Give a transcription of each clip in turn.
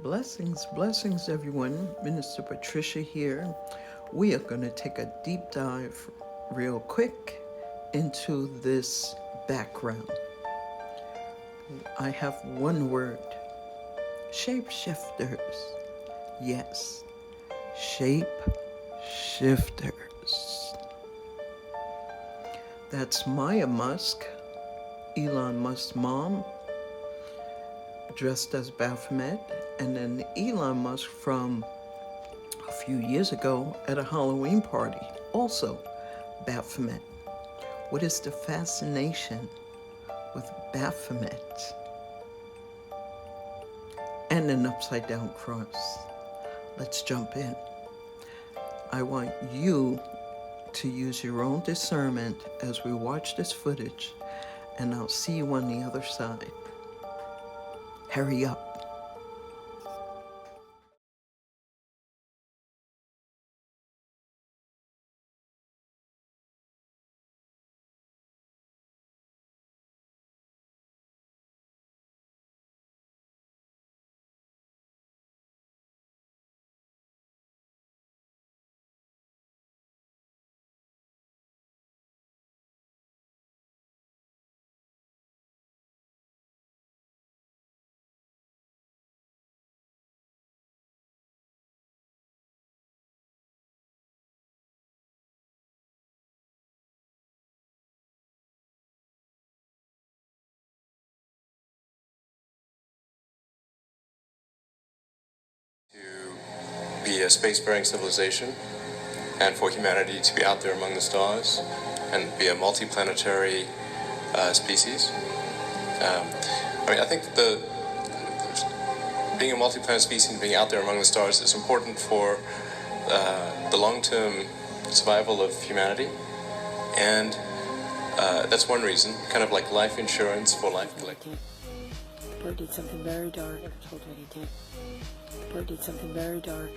Blessings, everyone. Minister Patricia here. We are going to take a deep dive real quick into this background. I have one word: shapeshifters. Yes, shapeshifters. That's Maya Musk, Elon Musk's mom, dressed as Baphomet, and then Elon Musk from a few years ago at a Halloween party, also Baphomet. What is the fascination with Baphomet and an upside down cross? Let's jump in. I want you to use your own discernment as we watch this footage, and I'll see you on the other side. Hurry up. To be a spacefaring civilization and for humanity to be out there among the stars and be a multiplanetary species. I think that being a multi-planet species and being out there among the stars is important for the long-term survival of humanity, and that's one reason, kind of like life insurance for life collecting. Bird did something very dark. I told you what he did. Bird did something very dark.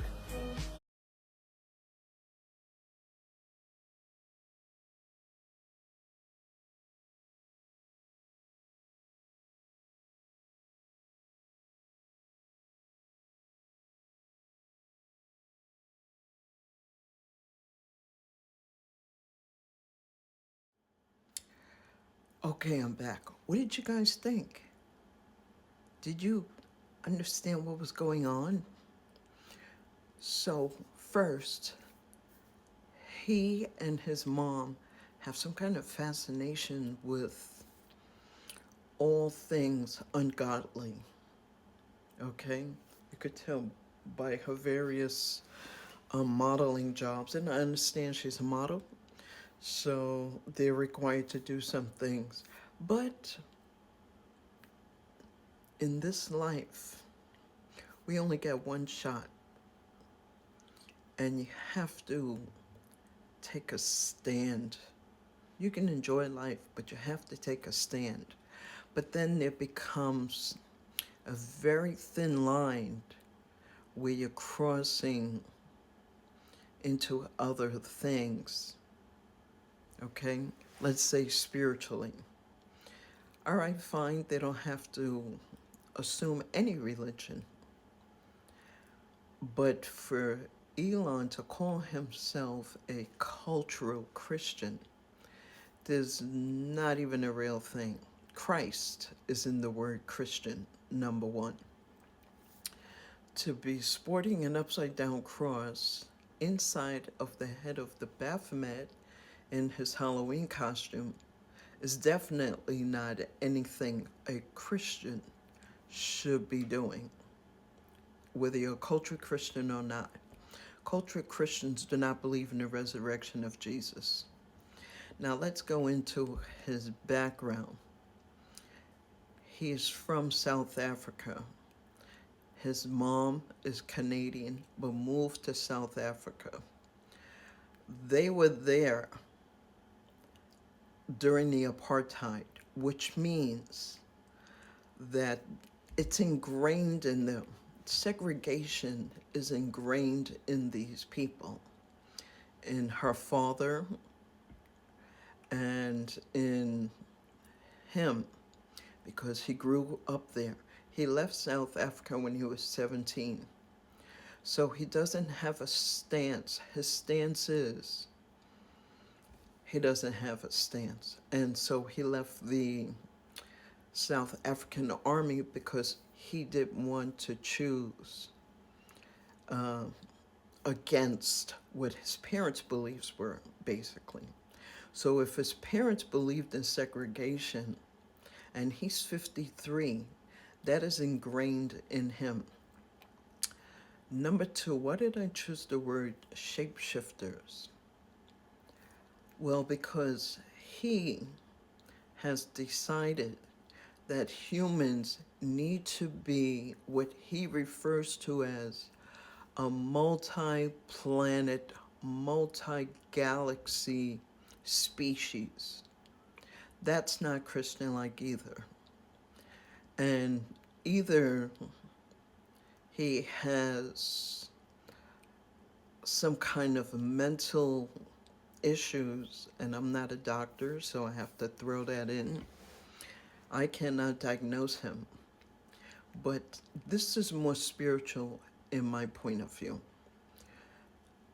Okay, I'm back. What did you guys think? Did you understand what was going on? So, first, he and his mom have some kind of fascination with all things ungodly. Okay? You could tell by her various modeling jobs. And I understand she's a model, so they're required to do some things. But in this life, we only get one shot. And you have to take a stand. You can enjoy life, but you have to take a stand. But then there becomes a very thin line where you're crossing into other things. Okay? Let's say spiritually. All right, fine, they don't have to assume any religion. But for Elon to call himself a cultural Christian, there's not even a real thing. Christ is in the word Christian, number one. To be sporting an upside down cross inside of the head of the Baphomet in his Halloween costume is definitely not anything a Christian should be doing, whether you're a cultural Christian or not. Cultural Christians do not believe in the resurrection of Jesus. Now let's go into his background. He is from South Africa. His mom is Canadian, but moved to South Africa. They were there during the apartheid, which means that it's ingrained in them. Segregation is ingrained in these people, in her father and in him, because he grew up there. He left South Africa when he was 17. So he doesn't have a stance. His stance is he doesn't have a stance. And so he left the South African army because he didn't want to choose against what his parents' beliefs were, basically. So if his parents believed in segregation and he's 53, that is ingrained in him. Number two, why did I choose the word shapeshifters? Well, because he has decided that humans need to be what he refers to as a multi-planet, multi-galaxy species. That's not Christian-like either. And either he has some kind of mental issues, and I'm not a doctor, so I have to throw that in. I cannot diagnose him. But this is more spiritual in my point of view.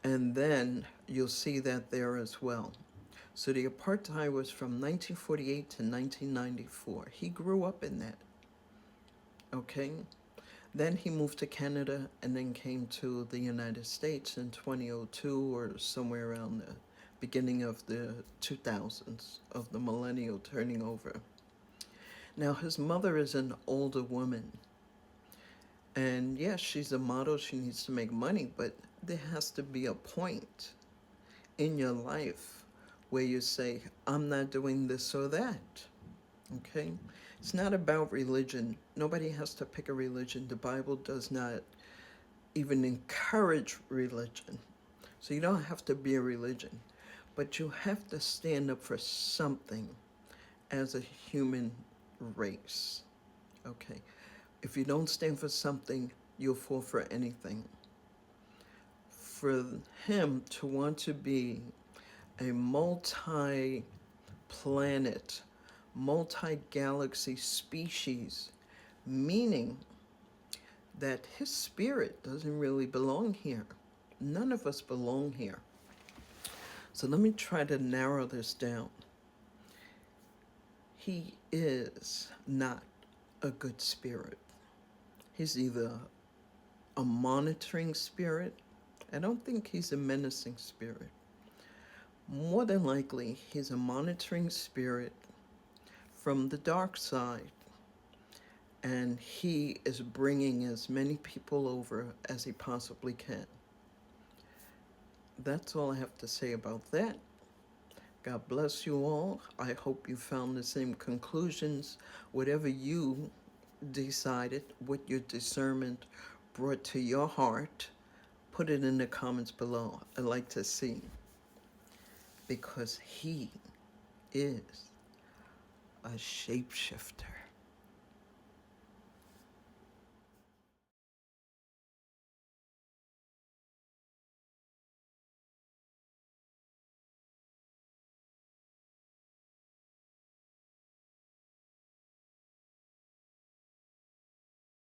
And then you'll see that there as well. So the apartheid was from 1948 to 1994. He grew up in that. Okay? Then he moved to Canada and then came to the United States in 2002 or somewhere around the beginning of the 2000s, of the millennial turning over. Now, his mother is an older woman. And yes, she's a model, she needs to make money, but there has to be a point in your life where you say, I'm not doing this or that. Okay? It's not about religion. Nobody has to pick a religion. The Bible does not even encourage religion. So you don't have to be a religion. But you have to stand up for something as a human race. Okay? If you don't stand for something, you'll fall for anything. For him to want to be a multi-planet, multi-galaxy species, meaning that his spirit doesn't really belong here. None of us belong here. So let me try to narrow this down. He is not a good spirit. He's either a monitoring spirit. I don't think he's a menacing spirit. More than likely, he's a monitoring spirit from the dark side. And he is bringing as many people over as he possibly can. That's all I have to say about that. God bless you all. I hope you found the same conclusions. Whatever you decided, what your discernment brought to your heart, put it in the comments below. I'd like to see. Because he is a shapeshifter.